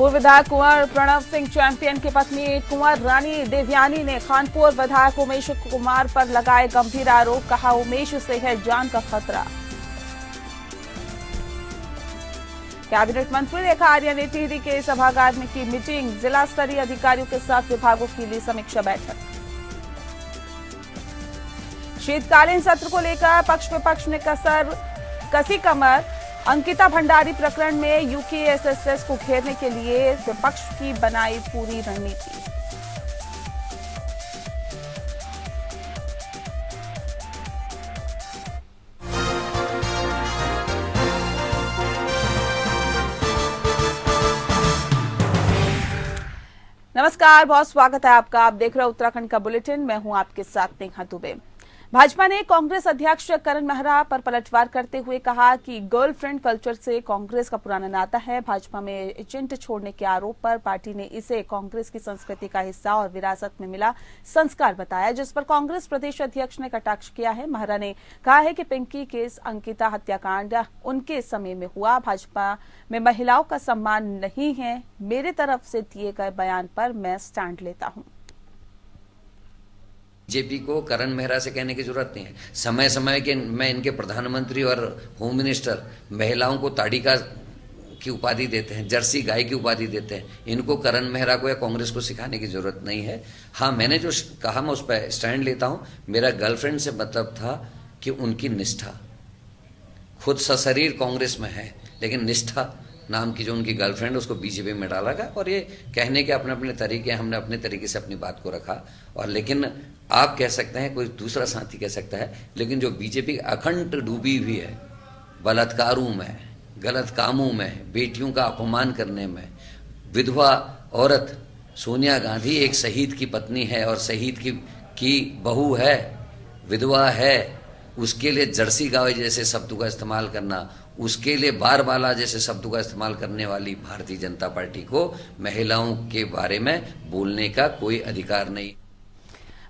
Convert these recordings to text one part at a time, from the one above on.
पूर्व विधायक कुंवर प्रणव सिंह चैंपियन की पत्नी कुंवर रानी देवयानी ने खानपुर विधायक उमेश कुमार पर लगाए गंभीर आरोप। कहा, उमेश से है जान का खतरा। कैबिनेट मंत्री रेखा आर्या ने टिहरी के सभागार में की मीटिंग। जिला स्तरीय अधिकारियों के साथ विभागों की ली समीक्षा बैठक। शीतकालीन सत्र को लेकर पक्ष विपक्ष ने कसी कमर। अंकिता भंडारी प्रकरण में यूकेएसएस को घेरने के लिए विपक्ष की बनाई पूरी रणनीति। नमस्कार, बहुत स्वागत है आपका। आप देख रहे हैं उत्तराखंड का बुलेटिन। मैं हूं आपके साथ नेहा दुबे। भाजपा ने कांग्रेस अध्यक्ष करण मेहरा पर पलटवार करते हुए कहा कि गर्लफ्रेंड कल्चर से कांग्रेस का पुराना नाता है। भाजपा में एजेंट छोड़ने के आरोप पर पार्टी ने इसे कांग्रेस की संस्कृति का हिस्सा और विरासत में मिला संस्कार बताया, जिस पर कांग्रेस प्रदेश अध्यक्ष ने कटाक्ष किया है। मेहरा ने कहा है कि पिंकी केस, अंकिता हत्याकांड उनके समय में हुआ। भाजपा में महिलाओं का सम्मान नहीं है। मेरे तरफ से दिए गए बयान पर मैं स्टैंड लेता हूं। बीजेपी को करण मेहरा से कहने की जरूरत नहीं है। समय समय के मैं इनके प्रधानमंत्री और होम मिनिस्टर महिलाओं को ताड़िका की उपाधि देते हैं, जर्सी गाय की उपाधि देते हैं। इनको करण मेहरा को या कांग्रेस को सिखाने की जरूरत नहीं है। हाँ, मैंने जो कहा मैं उस पर स्टैंड लेता हूं। मेरा गर्लफ्रेंड से मतलब था कि उनकी निष्ठा, खुद सशरीर कांग्रेस में है लेकिन निष्ठा नाम की जो उनकी गर्लफ्रेंड उसको बीजेपी में डाला गया। और ये कहने के अपने अपने तरीके, हमने अपने तरीके से अपनी बात को रखा। और लेकिन आप कह सकते हैं, कोई दूसरा साथी कह सकता है, लेकिन जो बीजेपी अखंड डूबी हुई है बलात्कारों में, गलत कामों में, बेटियों का अपमान करने में, विधवा औरत सोनिया गांधी एक शहीद की पत्नी है और शहीद की बहू है, विधवा है, उसके लिए जर्सी गाय जैसे शब्दों का इस्तेमाल करना, उसके लिए बार बाला जैसे शब्दों का इस्तेमाल करने वाली भारतीय जनता पार्टी को महिलाओं के बारे में बोलने का कोई अधिकार नहीं।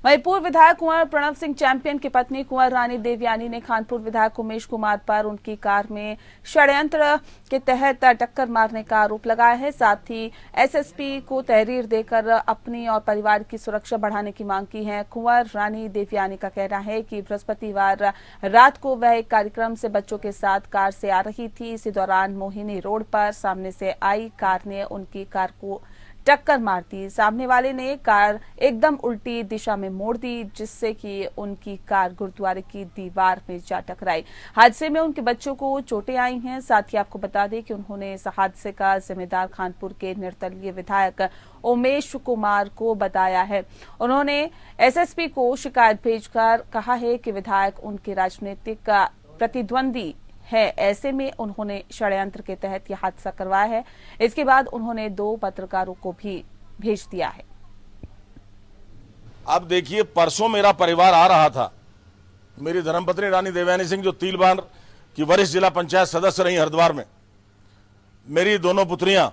वहीं पूर्व विधायक कुंवर प्रणव सिंह चैंपियन की पत्नी कुंवर रानी देवयानी ने खानपुर विधायक उमेश कुमार पर उनकी कार में षड्यंत्र के तहत टक्कर मारने का आरोप लगाया है। साथ ही एसएसपी को तहरीर देकर अपनी और परिवार की सुरक्षा बढ़ाने की मांग की है। कुंवर रानी देवयानी का कहना है कि बृहस्पतिवार रात को वह एक कार्यक्रम से बच्चों के साथ कार से आ रही थी। इसी दौरान मोहिनी रोड पर सामने से आई कार ने उनकी कार को टक्कर मार दी। सामने वाले ने कार एकदम उल्टी दिशा में मोड़ दी, जिससे कि उनकी कार गुरुद्वारे की दीवार में जा टकराई। हादसे में उनके बच्चों को चोटें आई हैं। साथ ही आपको बता दें कि उन्होंने इस हादसे का जिम्मेदार खानपुर के निर्दलीय विधायक उमेश कुमार को बताया है। उन्होंने एसएसपी को शिकायत भेजकर कहा है कि विधायक उनके राजनीतिक प्रतिद्वंदी है, ऐसे में उन्होंने षड्यंत्र के तहत यह हादसा करवाया है। इसके बाद उन्होंने 2 पत्रकारों को भी भेज दिया है। अब देखिए, परसों मेरा परिवार आ रहा था। मेरी धर्मपत्नी रानी देवयानी सिंह, जो 3 बार की वरिष्ठ जिला पंचायत सदस्य रही हरिद्वार में, मेरी दोनों पुत्रियां,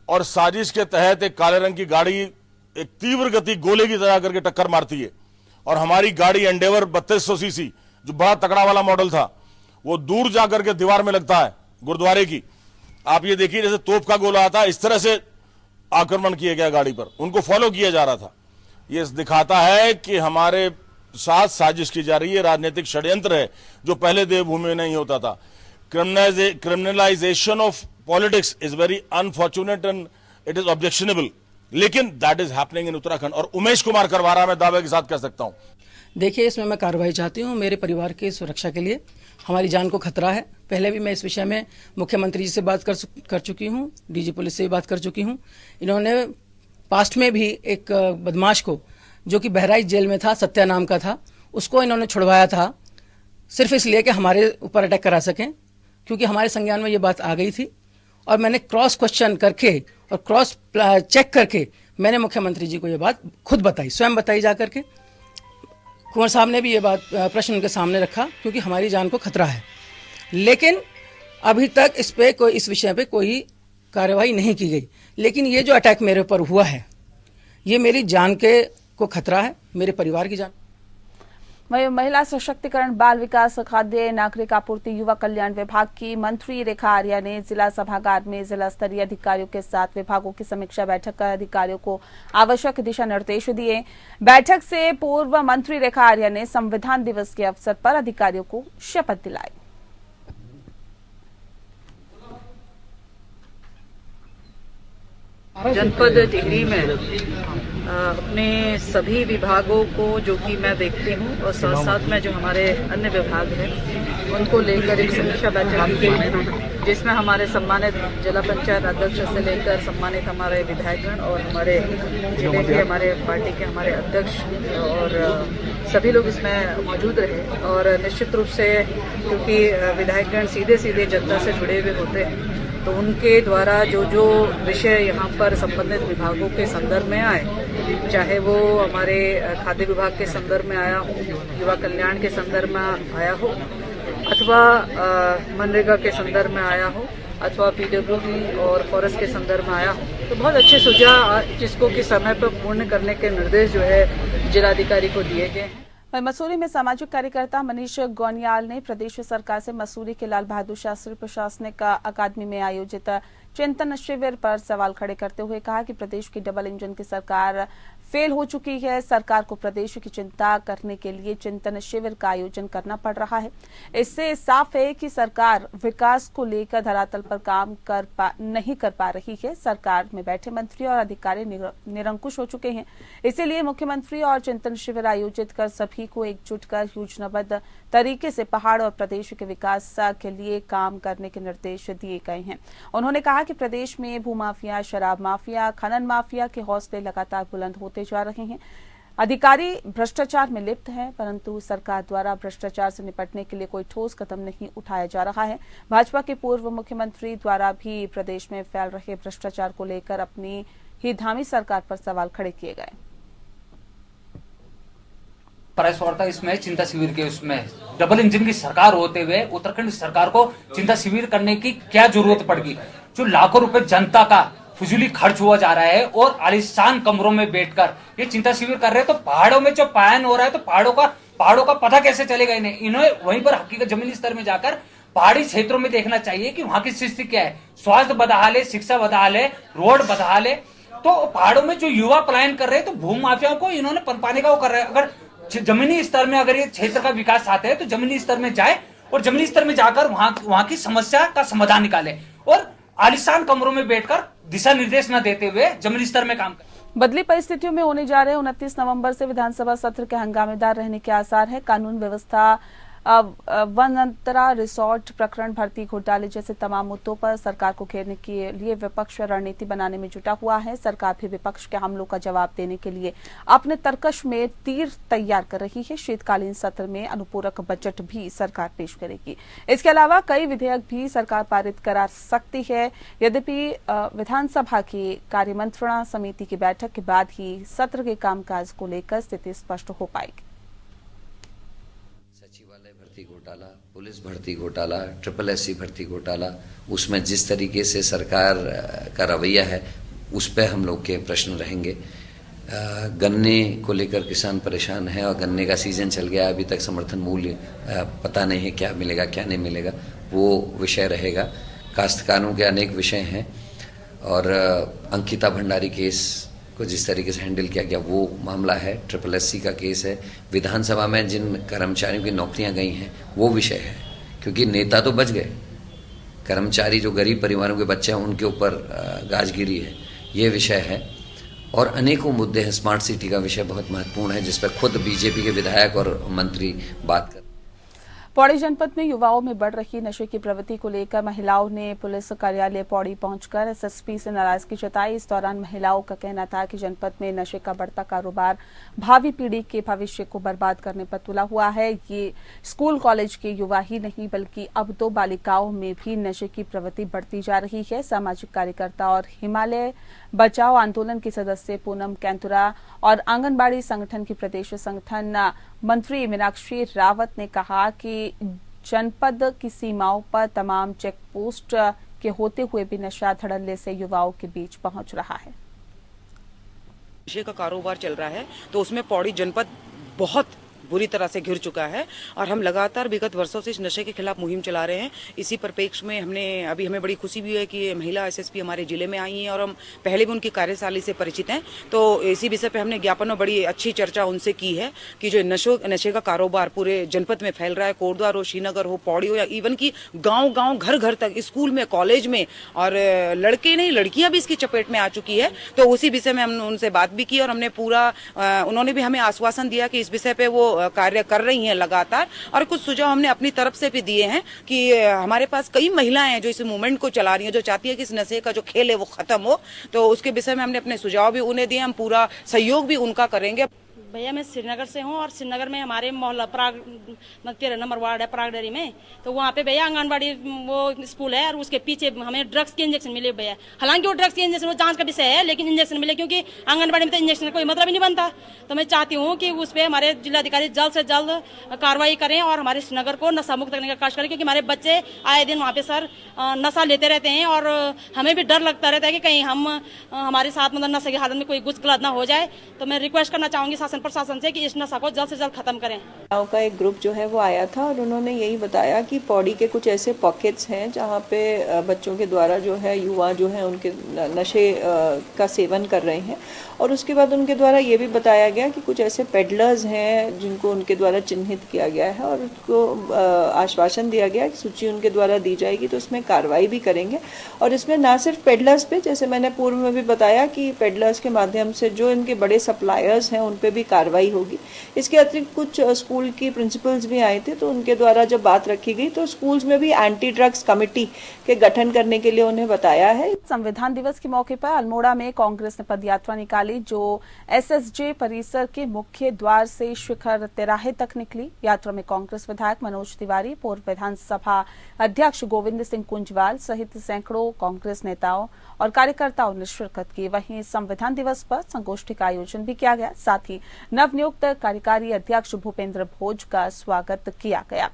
और साजिश के तहत एक काले रंग की गाड़ी एक तीव्र गति गोले की तरह करके टक्कर मारती है। और हमारी गाड़ी एंडेवर 3200 सीसी, जो बड़ा तकड़ा वाला मॉडल था, वो दूर जाकर के दीवार में लगता है गुरुद्वारे की। आप ये देखिए, जैसे तोप का गोला आता है, इस तरह से आक्रमण किया गया गाड़ी पर। उनको फॉलो किया जा रहा था। ये दिखाता है कि हमारे साथ साजिश की जा रही है, राजनीतिक षड्यंत्र है, जो पहले देवभूमि में नहीं होता था। Criminalisation of politics is very unfortunate and it is objectionable, लेकिन that is happening in Uttarakhand. और उमेश कुमार करवा रहा, मैं दावे के साथ कह सकता हूं। देखिए, इसमें मैं कार्रवाई चाहती हूँ। मेरे परिवार की सुरक्षा के लिए हमारी जान को खतरा है। पहले भी मैं इस विषय में मुख्यमंत्री जी से बात कर चुकी हूँ, डीजी पुलिस से भी बात कर चुकी हूँ। इन्होंने पास्ट में भी एक बदमाश को, जो कि बहराइच जेल में था, सत्या नाम का था, उसको इन्होंने छुड़वाया था सिर्फ इसलिए कि हमारे ऊपर अटैक करा सकें, क्योंकि हमारे संज्ञान में ये बात आ गई थी। और मैंने क्रॉस क्वेश्चन करके और क्रॉस चेक करके मैंने मुख्यमंत्री जी को ये बात खुद बताई, स्वयं बताई जा करके। कुंवर साहब ने भी ये बात प्रश्न उनके सामने रखा, क्योंकि हमारी जान को खतरा है। लेकिन अभी तक इस विषय पे कोई कार्रवाई नहीं की गई। लेकिन ये जो अटैक मेरे ऊपर हुआ है, ये मेरी जान को खतरा है, मेरे परिवार की जान। वहीं महिला सशक्तिकरण, बाल विकास, खाद्य नागरिक आपूर्ति, युवा कल्याण विभाग की मंत्री रेखा आर्या ने जिला सभागार में जिला स्तरीय अधिकारियों के साथ विभागों की समीक्षा बैठक कर अधिकारियों को आवश्यक दिशा निर्देश दिए। बैठक से पूर्व मंत्री रेखा आर्या ने संविधान दिवस के अवसर पर अधिकारियों को शपथ दिलाई। जनपद टिहरी में अपने सभी विभागों को, जो कि मैं देखती हूँ, और साथ साथ में जो हमारे अन्य विभाग हैं उनको लेकर एक समीक्षा बैठक की गई है, जिसमें हमारे सम्मानित जिला पंचायत अध्यक्ष से लेकर सम्मानित हमारे विधायकगण और हमारे जिले के हमारे पार्टी के हमारे अध्यक्ष और सभी लोग इसमें मौजूद रहे। और निश्चित रूप से क्योंकि विधायकगण सीधे सीधे जनता से जुड़े हुए होते हैं, तो उनके द्वारा जो जो विषय यहाँ पर संबंधित विभागों के संदर्भ में आए, चाहे वो हमारे खाद्य विभाग के संदर्भ में आया हो, युवा कल्याण के संदर्भ में आया हो, अथवा मनरेगा के संदर्भ में आया हो, अथवा पीडब्ल्यूडी और फॉरेस्ट के संदर्भ में आया हो, तो बहुत अच्छे सुझाव जिसको कि समय पर पूर्ण करने के निर्देश जो है जिलाधिकारी को दिए गए हैं। वहीं मसूरी में सामाजिक कार्यकर्ता मनीष गोनियाल ने प्रदेश सरकार से मसूरी के लाल बहादुर शास्त्री प्रशासनिक अकादमी में आयोजित चिंतन शिविर पर सवाल खड़े करते हुए कहा कि प्रदेश की डबल इंजन की सरकार फेल हो चुकी है। सरकार को प्रदेश की चिंता करने के लिए चिंतन शिविर का आयोजन करना पड़ रहा है। इससे साफ है कि सरकार विकास को लेकर धरातल पर काम नहीं कर पा रही है। सरकार में बैठे मंत्री और अधिकारी निरंकुश हो चुके हैं। इसीलिए मुख्यमंत्री और चिंतन शिविर आयोजित कर सभी को एकजुट कर योजनाबद्ध तरीके से पहाड़ और प्रदेश के विकास के लिए काम करने के निर्देश दिए गए हैं। उन्होंने कहा कि प्रदेश में भूमाफिया, शराब माफिया, खनन माफिया के हौसले लगातार बुलंद होते जा रहे हैं। अधिकारी भ्रष्टाचार में लिप्त हैं, परंतु सरकार द्वारा भ्रष्टाचार से निपटने के लिए कोई ठोस कदम नहीं उठाया जा रहा है। भाजपा के पूर्व मुख्यमंत्री द्वारा भी प्रदेश में फैल रहे भ्रष्टाचार को लेकर अपनी ही धामी सरकार पर सवाल खड़े किए गए। प्रेस वार्ता इसमें चिंता शिविर के उसमें डबल इंजन की सरकार होते हुए उत्तराखंड सरकार को चिंता शिविर करने की क्या जरूरत पड़गी? जो लाखों रुपए जनता का फजूली खर्च हुआ जा रहा है और आलिशान कमरों में बैठकर ये चिंता शिविर कर रहे हैं, तो पहाड़ों में जो पायन हो रहा है, तो पहाड़ों का पता कैसे चलेगा इन्हें? इन्हें वहीं पर हकीकत जमीनी स्तर में जाकर पहाड़ी क्षेत्रों में देखना चाहिए कि वहां की स्थिति क्या है। स्वास्थ्य बदहाल है, शिक्षा बदहाल है, रोड बदहाल है। तो पहाड़ों में जो युवा पलायन कर रहे हैं, तो भूमि माफियाओं को इन्होंने पनपाने का वो कर रहे हैं। अगर जमीनी स्तर में अगर ये क्षेत्र का विकास चाहते हैं तो जमीनी स्तर में जाए और जमीनी स्तर में जाकर वहां की समस्या का समाधान निकाले और आलिशान कमरों में बैठकर दिशा निर्देश न देते हुए जमीनी स्तर में काम करें। बदली परिस्थितियों में होने जा रहे 29 नवंबर से विधानसभा सत्र के हंगामेदार रहने के आसार है। कानून व्यवस्था, वनंतरा रिसोर्ट प्रकरण, भर्ती घोटाले जैसे तमाम मुद्दों पर सरकार को घेरने के लिए विपक्ष रणनीति बनाने में जुटा हुआ है। सरकार भी विपक्ष के हमलों का जवाब देने के लिए अपने तर्कश में तीर तैयार कर रही है। शीतकालीन सत्र में अनुपूरक बजट भी सरकार पेश करेगी। इसके अलावा कई विधेयक भी सरकार पारित करा सकती है। यद्यपि विधानसभा की कार्यमंत्रणा समिति की बैठक के बाद ही सत्र के कामकाज को लेकर स्थिति स्पष्ट हो पाएगी। सचिवालय भर्ती घोटाला, पुलिस भर्ती घोटाला, SSSC भर्ती घोटाला, उसमें जिस तरीके से सरकार का रवैया है उस पर हम लोग के प्रश्न रहेंगे। गन्ने को लेकर किसान परेशान है और गन्ने का सीजन चल गया, अभी तक समर्थन मूल्य पता नहीं है क्या मिलेगा क्या नहीं मिलेगा, वो विषय रहेगा। काश्तकारों के अनेक विषय हैं और अंकिता भंडारी केस को जिस तरीके से हैंडल किया गया वो मामला है। SSSC का केस है। विधानसभा में जिन कर्मचारियों की नौकरियां गई हैं वो विषय है, क्योंकि नेता तो बच गए, कर्मचारी जो गरीब परिवारों के बच्चे हैं उनके ऊपर गाजगिरी है, ये विषय है। और अनेकों मुद्दे हैं। स्मार्ट सिटी का विषय बहुत महत्वपूर्ण है, जिस पर खुद बीजेपी के विधायक और मंत्री बात कर। पौड़ी जनपद में युवाओं में बढ़ रही नशे की प्रवृत्ति को लेकर महिलाओं ने पुलिस कार्यालय पौड़ी पहुंचकर एसएसपी से नाराजगी जताई। इस दौरान महिलाओं का कहना था कि जनपद में नशे का बढ़ता कारोबार भावी पीढ़ी के भविष्य को बर्बाद करने पर तुला हुआ है। ये स्कूल कॉलेज के युवा ही नहीं बल्कि अब तो बालिकाओं में भी नशे की प्रवृत्ति बढ़ती जा रही है। सामाजिक कार्यकर्ता और हिमालय बचाओ आंदोलन की सदस्य पूनम कैंतुरा और आंगनबाड़ी संगठन की प्रदेश संगठन मंत्री मीनाक्षी रावत ने कहा कि जनपद की सीमाओं पर तमाम चेक पोस्ट के होते हुए भी नशा धड़ल्ले से युवाओं के बीच पहुंच रहा है। नशे का कारोबार चल रहा है तो उसमें पौड़ी जनपद बुरी तरह से घिर चुका है और हम लगातार विगत वर्षों से इस नशे के खिलाफ मुहिम चला रहे हैं। इसी परिप्रेक्ष्य में हमें बड़ी खुशी भी है कि महिला एसएसपी हमारे जिले में आई हैं और हम पहले भी उनकी कार्यशैली से परिचित हैं। तो इसी विषय पे हमने ज्ञापन में बड़ी अच्छी चर्चा उनसे की है कि जो नशे का कारोबार पूरे जनपद में फैल रहा है, कोटद्वार हो, श्रीनगर हो, पौड़ी हो, या इवन की गांव घर घर तक, स्कूल में, कॉलेज में, और लड़के नहीं लड़कियां भी इसकी चपेट में आ चुकी है। तो उसी विषय में हमने उनसे बात भी की और हमने उन्होंने भी हमें आश्वासन दिया कि इस विषय पे वो कार्य कर रही हैं लगातार, और कुछ सुझाव हमने अपनी तरफ से भी दिए हैं कि हमारे पास कई महिलाएं हैं जो इस मूवमेंट को चला रही हैं, जो चाहती है कि इस नशे का जो खेल है वो खत्म हो। तो उसके विषय में हमने अपने सुझाव भी उन्हें दिए, हम पूरा सहयोग भी उनका करेंगे। भैया मैं श्रीनगर से हूँ और श्रीनगर में हमारे मोहल्ला पराग 13 नंबर वार्ड है पराग डेरी में, तो वहाँ पे भैया आंगनबाड़ी वो स्कूल है और उसके पीछे हमें ड्रग्स के इंजेक्शन मिले भैया। हालांकि वो ड्रग्स के इंजेक्शन वो जांच का विषय है, लेकिन इंजेक्शन मिले क्योंकि आंगनबाड़ी में तो इंजेक्शन का कोई मतलब ही नहीं बनता। तो मैं चाहती हूँ कि उस पर हमारे जिलाधिकारी जल्द से जल्द कार्रवाई करें और हमारे श्रीनगर को नशा मुक्त करने का कार्य करें, क्योंकि हमारे बच्चे आए दिन वहाँ पे सर नशा लेते रहते हैं और हमें भी डर लगता रहता है कि कहीं हमारे साथ मतलब नशे की हालत में कोई गुस्गलात ना हो जाए। तो मैं रिक्वेस्ट करना चाहूंगी शासन प्रशासन से कि इस नशा को जल्द से जल्द खत्म करें। गाँव का एक ग्रुप जो है वो आया था और उन्होंने यही बताया कि पौड़ी के कुछ ऐसे पॉकेट्स हैं जहाँ पे बच्चों के द्वारा जो है युवा जो है उनके नशे का सेवन कर रहे हैं, और उसके बाद उनके द्वारा ये भी बताया गया कि कुछ ऐसे पेडलर्स हैं जिनको उनके द्वारा चिन्हित किया गया है और उनको आश्वासन दिया गया कि सूची उनके द्वारा दी जाएगी तो उसमें कार्रवाई भी करेंगे। और इसमें ना सिर्फ पेडलर्स पे, जैसे मैंने पूर्व में भी बताया कि पेडलर्स के माध्यम से जो इनके बड़े सप्लायर्स हैं उन पे भी कार्रवाई होगी। इसके अतिरिक्त कुछ स्कूल की प्रिंसिपल्स भी आए थे, तो उनके द्वारा जब बात रखी गई तो स्कूल्स में भी एंटी ड्रग्स कमेटी के गठन करने के लिए उन्हें बताया है। संविधान दिवस के मौके पर अल्मोड़ा में कांग्रेस ने पदयात्रा निकाली जो एसएसजे परिसर के मुख्य द्वार से शिखर तिराहे तक निकली। यात्रा में कांग्रेस विधायक मनोज तिवारी, पूर्व विधानसभा अध्यक्ष गोविंद सिंह कुंजवाल सहित सैकड़ों कांग्रेस नेताओं और कार्यकर्ताओं ने शिरकत की। वहीं संविधान दिवस पर संगोष्ठी का आयोजन भी किया गया। साथ ही नवनियुक्त कार्यकारी अध्यक्ष भूपेंद्र भोज का स्वागत किया गया।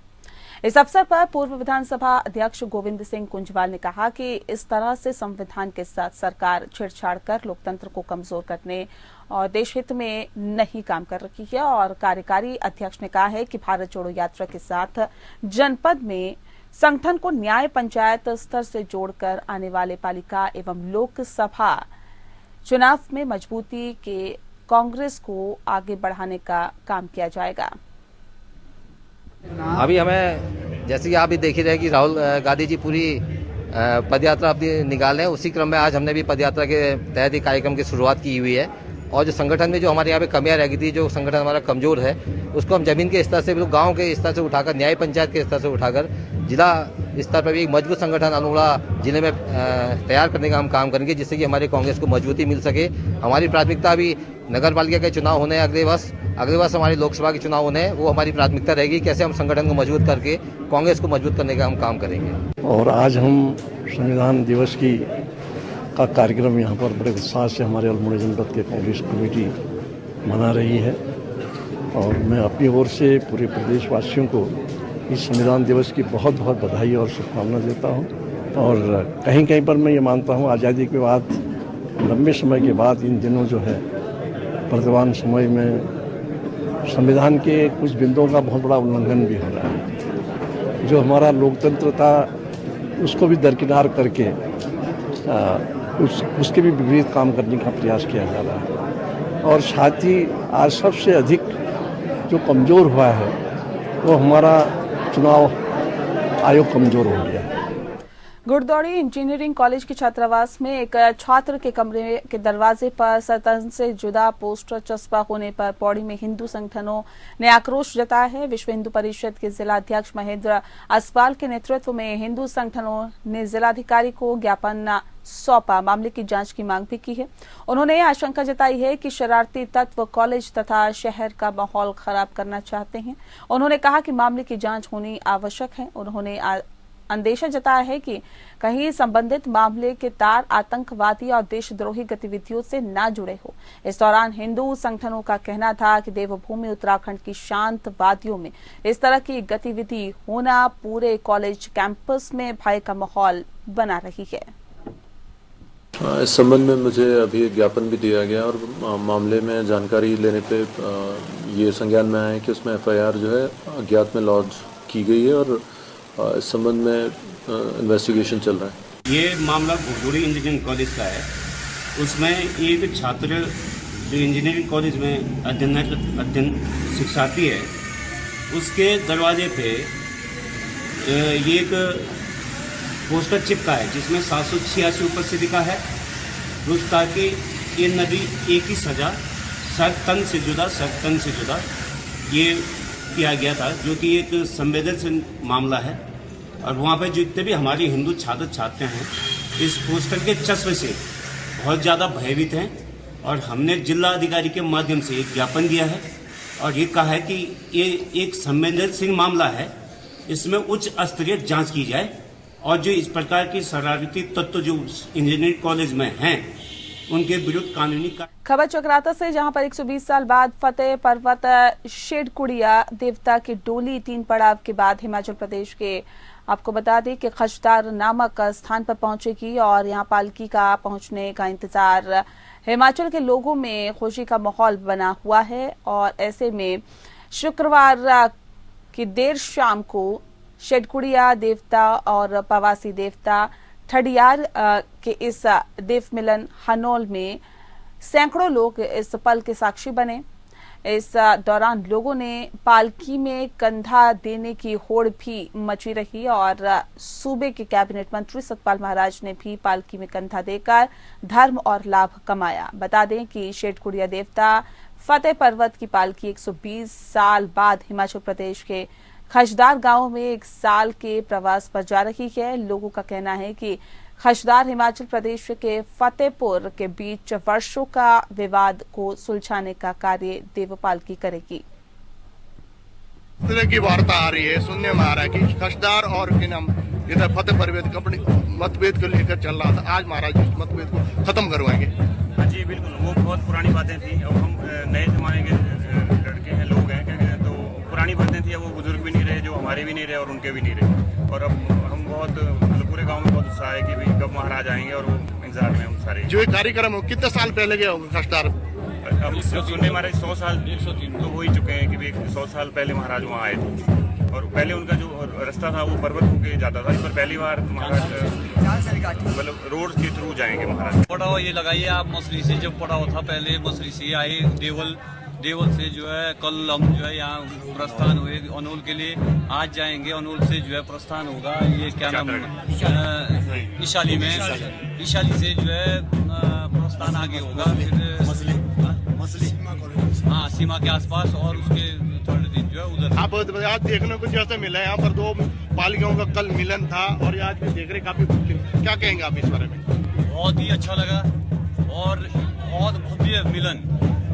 इस अवसर पर पूर्व विधानसभा अध्यक्ष गोविंद सिंह कुंजवाल ने कहा कि इस तरह से संविधान के साथ सरकार छेड़छाड़ कर लोकतंत्र को कमजोर करने और देश हित में नहीं काम कर रही है। और कार्यकारी अध्यक्ष ने कहा है कि भारत जोड़ो यात्रा के साथ जनपद में संगठन को न्याय पंचायत स्तर से जोड़कर आने वाले पालिका एवं लोकसभा चुनाव में मजबूती के कांग्रेस को आगे बढ़ाने का काम किया जाएगा। अभी हमें जैसे कि आप भी देख ही रहे कि राहुल गांधी जी पूरी पदयात्रा अपनी निकाल रहे हैं, उसी क्रम में आज हमने भी पदयात्रा के तहत ही कार्यक्रम की शुरुआत की हुई है। और जो संगठन में जो हमारे यहाँ पे कमियां रह गई थी, जो संगठन हमारा कमजोर है, उसको हम जमीन के स्तर से, गांव के स्तर से उठाकर, न्याय पंचायत के स्तर से उठाकर जिला स्तर पर भी एक मजबूत संगठन अल्मोड़ा जिले में तैयार करने का हम काम करेंगे, जिससे कि हमारे कांग्रेस को मजबूती मिल सके। हमारी प्राथमिकता भी नगर पालिका के चुनाव होने अगले वर्ष हमारी लोकसभा के चुनाव होने हैं, वो हमारी प्राथमिकता रहेगी। कैसे हम संगठन को मजबूत करके कांग्रेस को मजबूत करने का हम काम करेंगे। और आज हम संविधान दिवस का कार्यक्रम यहाँ पर बड़े उत्साह से हमारे अल्मोड़ा जनपद के कांग्रेस कमेटी मना रही है, और मैं अपनी ओर से पूरे प्रदेशवासियों को इस संविधान दिवस की बहुत बहुत बधाई और शुभकामना देता हूँ। और कहीं कहीं पर मैं ये मानता हूँ आज़ादी के बाद लंबे समय के बाद इन दिनों जो है वर्तमान समय में संविधान के कुछ बिंदुओं का बहुत बड़ा उल्लंघन भी हो रहा है। जो हमारा लोकतंत्र था उसको भी दरकिनार करके उसके भी विपरीत काम करने का प्रयास किया जा रहा है। और साथ ही आज सबसे अधिक जो कमज़ोर हुआ है वो हमारा चुनाव आयोग कमज़ोर हो गया है। गुड़दौड़ी इंजीनियरिंग कॉलेज के छात्रावास में एक छात्र के कमरे के दरवाजे पर सतन से जुदा पोस्टर चस्पा होने पर पौड़ी में हिंदू संगठनों ने आक्रोश जताया है। विश्व हिंदू परिषद के जिलाध्यक्ष महेंद्र असवाल के नेतृत्व में हिंदू संगठनों ने जिलाधिकारी को ज्ञापन सौंपा, मामले की जांच की मांग भी की है। उन्होंने आशंका जताई है कि शरारती तत्व कॉलेज तथा शहर का माहौल खराब करना चाहते हैं। उन्होंने कहा कि मामले की जांच होनी आवश्यक है। उन्होंने अंदेशा जताया है कि कहीं संबंधित मामले के तार आतंकवादी और देशद्रोही गतिविधियों से न जुड़े हो। इस दौरान हिंदू संगठनों का कहना था कि देवभूमि उत्तराखंड की शांत वादियों में इस तरह की गतिविधि होना पूरे कॉलेज कैंपस में भय का माहौल बना रही है। इस संबंध में मुझे अभी ज्ञापन भी दिया गया और मामले में जानकारी लेने पे ये संज्ञान में आया है कि उसमें FIR जो है अज्ञात में लॉन्च की गई है और इस संबंध में इन्वेस्टिगेशन चल रहा है। ये मामला घुड़दौड़ी इंजीनियरिंग कॉलेज का है। उसमें एक छात्र जो इंजीनियरिंग कॉलेज में अध्ययन शिक्षार्थी है, उसके दरवाजे पे ये एक पोस्टर चिपका है जिसमें 786 ऊपर से लिखा है रुस्ता कि ये नदी एक ही सजा, सर तन से जुदा, सर तन से जुदा, ये किया गया था, जो कि एक संवेदनशील मामला है। और वहाँ पे जितने भी हमारे हिंदू छात्र छात्रा हैं इस पोस्टर के चस्प से बहुत ज़्यादा भयभीत हैं और हमने जिला अधिकारी के माध्यम से एक ज्ञापन दिया है और ये कहा है कि ये एक संवेदनशील मामला है, इसमें उच्च स्तरीय जांच की जाए और जो इस प्रकार की शरारती तत्व जो इंजीनियरिंग कॉलेज में हैं उनके विरुद्ध कानूनी खबर चक्राता से, जहां पर 120 साल बाद फतेह पर्वत शेडकुड़िया देवता की डोली 3 पड़ाव के बाद हिमाचल प्रदेश के, आपको बता दें कि खशदार नामक स्थान पर पहुंचेगी और यहां पालकी का पहुंचने का इंतजार हिमाचल के लोगों में खुशी का माहौल बना हुआ है। और ऐसे में शुक्रवार की देर शाम को शेडकुड़िया देवता और पवासी देवता ठडियार के इस देव मिलन हनोल में सैकड़ों लोग इस पल के साक्षी बने। इस दौरान लोगों ने पालकी में कंधा देने की होड़ भी मची रही और सूबे के कैबिनेट मंत्री सतपाल महाराज ने भी पालकी में कंधा देकर धर्म और लाभ कमाया। बता दें कि शेडकुड़िया देवता फतेह पर्वत की पालकी 120 साल बाद हिमाचल प्रदेश के खशदार गांव में 1 साल के प्रवास पर जा रही है। लोगों का कहना है कि खशदार हिमाचल प्रदेश के फतेहपुर के बीच वर्षों का विवाद को सुलझाने का कार्य देवपालकी करेगी। इस तरह की वार्ता आ रही है, सुनने में आ रहा है कि खशदार और इधर फतेह पर्वत कंपनी मतभेद को लेकर चल रहा था। आज महाराज इस मतभेद को खत्म करवाएंगे। हाँ जी बिल्कुल, वो बहुत पुरानी बातें थी। अब हम नए जमाने के लड़के हैं, लोग हैं, तो पुरानी बातें थी, अब वो बुजुर्ग भी नहीं रहे, जो हमारे भी नहीं रहे और उनके भी नहीं रहे। और अब हम बहुत पूरे गांव में बहुत उत्साह है कि भाई कब महाराज आएंगे और वो इंतजार में हम सारे। जो एक कार्यक्रम हो कितने साल पहले गया होगा खशदार? अब जो सुनने हमारे 100 साल 103 तो हो ही चुके हैं कि भाई 100 साल पहले महाराज वहाँ आए थे और पहले उनका जो रास्ता था वो पर्वत होके जाता था। इस पर पहली बार महाराज मतलब रोड के थ्रू जाएंगे महाराज। पड़ाव ये लगाइए आप मसरी से, जब पड़ाव था पहले मसरी से आए देवल से जो है कल हम जो है यहाँ प्रस्थान हुए अनोल के लिए। आज जाएंगे अनोल से जो है प्रस्थान होगा ये क्या नाम इशाली में, इशाली से जो है प्रस्थान आगे होगा फिर हाँ सीमा के आसपास और उसके थर्ड दिन जो है उधर। आप आज देखने को जैसे मिला है, यहाँ पर 2 पालिकाओं का कल मिलन था और आज भी देख रहे काफी, क्या कहेंगे आप इस बारे में? बहुत ही अच्छा लगा और बहुत भव्य मिलन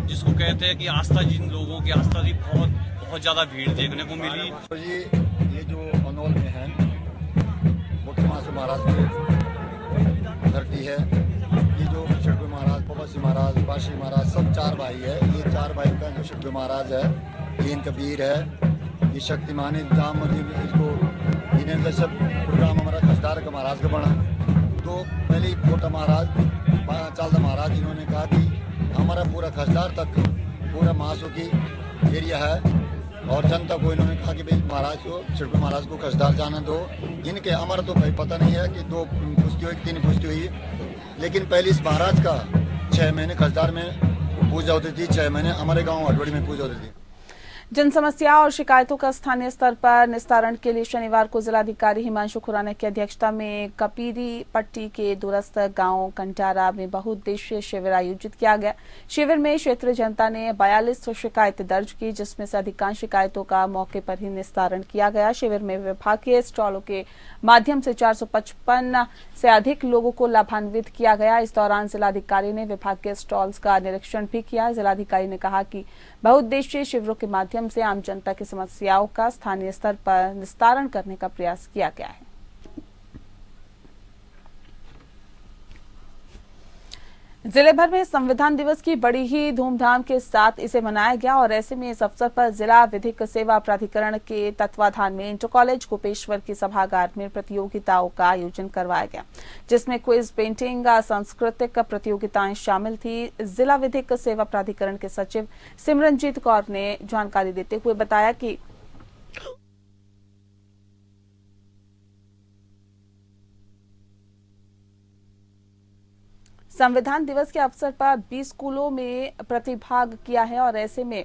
जिसको कहते हैं कि आस्था, जिन लोगों की आस्था थी बहुत ज्यादा भीड़ देखने को मिली। तो ये जो अनोल में है मुख्य महाराज की धरती है, ये जो शेडकुड़िया महाराज, पवासी महाराज, बाशी महाराज सब 4 भाई है। ये 4 भाई का जो शेडकुड़िया महाराज है, ये इनका वीर है, ये शक्तिमान इंतजाम इसको इन्हें सब प्रोग्राम हमारा खशदार का महाराज का बना। तो पहले ही कोटा महाराज, चालदा महाराज, इन्होंने कहा कि हमारा पूरा खशदार तक पूरा महासू की एरिया है और जनता को इन्होंने कहा कि भाई महाराज को, शेडकुड़िया महाराज को खशदार जाना दो। इनके हमारा तो भाई पता नहीं है कि 2 पुश्ती हुई 3 पुश्ती हुई, लेकिन पहले इस महाराज का 6 महीने खशदार में पूजा होती थी, 6 महीने हमारे गाँव हटवड़ी में पूजा होती थी। जन समस्या और शिकायतों का स्थानीय स्तर पर निस्तारण के लिए शनिवार को जिलाधिकारी हिमांशु खुराना की अध्यक्षता में कपीरी पट्टी के दूरस्थ गांव कंटारा में बहुउद्देशीय शिविर आयोजित किया गया। शिविर में क्षेत्रीय जनता ने 42 शिकायतें दर्ज की, जिसमें से अधिकांश शिकायतों का मौके पर ही निस्तारण किया गया। शिविर में विभागीय स्टॉलों के माध्यम से 455 से अधिक लोगों को लाभान्वित किया गया। इस दौरान जिलाधिकारी ने विभागीय स्टॉल्स का निरीक्षण भी किया। जिलाधिकारी ने कहा कि बहुउद्देशीय शिविरों के माध्यम से आम जनता की समस्याओं का स्थानीय स्तर पर निस्तारण करने का प्रयास किया गया है। जिले भर में संविधान दिवस की बड़ी ही धूमधाम के साथ इसे मनाया गया और ऐसे में इस अवसर पर जिला विधिक सेवा प्राधिकरण के तत्वाधान में इंटर कॉलेज गोपेश्वर के सभागार में प्रतियोगिताओं का आयोजन करवाया गया, जिसमें क्विज, पेंटिंग, सांस्कृतिक प्रतियोगिताएं शामिल थी। जिला विधिक सेवा प्राधिकरण के सचिव सिमरनजीत कौर ने जानकारी देते हुए बताया कि संविधान दिवस के अवसर पर 20 स्कूलों में प्रतिभाग किया है और ऐसे में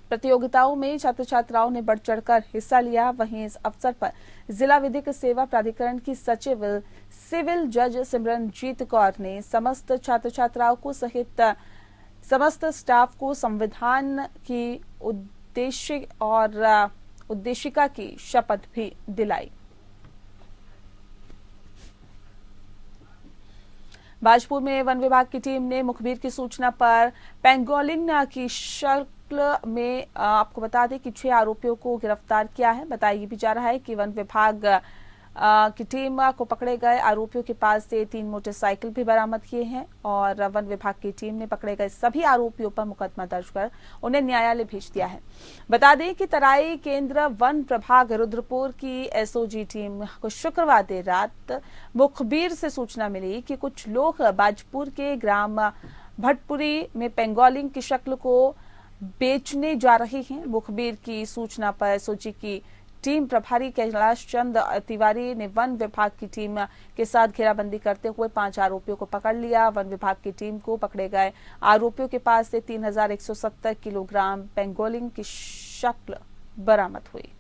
प्रतियोगिताओं में छात्र छात्राओं ने बढ़ चढ़कर हिस्सा लिया। वहीं इस अवसर पर जिला विधिक सेवा प्राधिकरण की सचिव सिविल जज सिमरनजीत कौर ने समस्त छात्र छात्राओं को सहित समस्त स्टाफ को संविधान की उद्देश्य और उद्देशिका की शपथ भी दिलाई। बाजपुर में वन विभाग की टीम ने मुखबिर की सूचना पर पेंगोलिन की शक्ल में आपको बता दें कि 6 आरोपियों को गिरफ्तार किया है। बताया भी जा रहा है कि वन विभाग की टीम को पकड़े गए आरोपियों के पास से 3 मोटरसाइकिल भी बरामद किए हैं और वन विभाग की टीम ने पकड़े गए सभी आरोपियों पर मुकदमा दर्ज कर उन्हें न्यायालय भेज दिया है। बता दें कि तराई केंद्र वन प्रभाग रुद्रपुर की एसओजी टीम को शुक्रवार देर रात मुखबिर से सूचना मिली कि कुछ लोग बाजपुर के ग्राम भटपुरी में पेंगोलिन की शक्ल को बेचने जा रहे हैं। मुखबिर की सूचना पर एसओजी की टीम प्रभारी कैलाश चंद तिवारी ने वन विभाग की टीम के साथ घेराबंदी करते हुए 5 आरोपियों को पकड़ लिया। वन विभाग की टीम को पकड़े गए आरोपियों के पास से 3170 किलोग्राम पेंगोलिन की शक्ल बरामद हुई।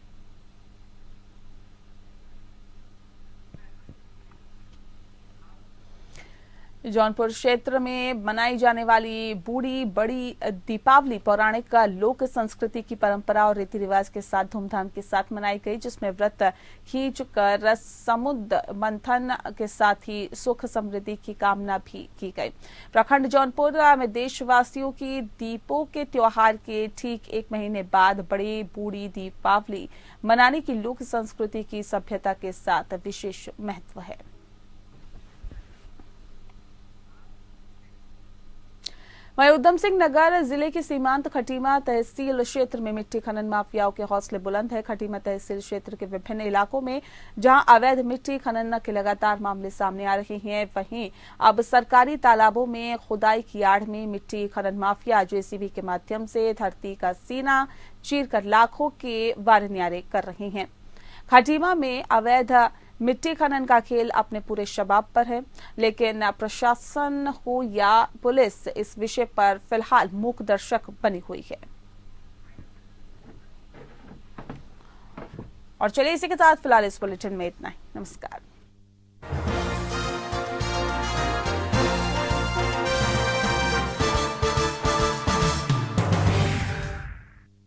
जौनपुर क्षेत्र में मनाई जाने वाली बूढ़ी बड़ी दीपावली पौराणिक लोक संस्कृति की परंपरा और रीति रिवाज के साथ धूमधाम के साथ मनाई गई, जिसमें व्रत खींचकर समुद्र मंथन के साथ ही सुख समृद्धि की कामना भी की गई। प्रखंड जौनपुर में देशवासियों की दीपों के त्योहार के ठीक 1 महीने बाद बड़ी बूढ़ी दीपावली मनाने की लोक संस्कृति की सभ्यता के साथ विशेष महत्व है। वहीं उधम सिंह नगर जिले के सीमांत खटीमा तहसील क्षेत्र में मिट्टी खनन माफियाओं के हौसले बुलंद है। खटीमा तहसील क्षेत्र के विभिन्न इलाकों में जहां अवैध मिट्टी खनन के लगातार मामले सामने आ रहे हैं, वहीं अब सरकारी तालाबों में खुदाई की आड़ में मिट्टी खनन माफिया जेसीबी के माध्यम से धरती का सीना चीरकर लाखों के वारे न्यारे कर रहे हैं। खटीमा में अवैध मिट्टी खनन का खेल अपने पूरे शबाब पर है, लेकिन प्रशासन हो या पुलिस इस विषय पर फिलहाल मूक दर्शक बनी हुई है। और चलिए इसी के साथ फिलहाल इस बुलेटिन में इतना ही। नमस्कार।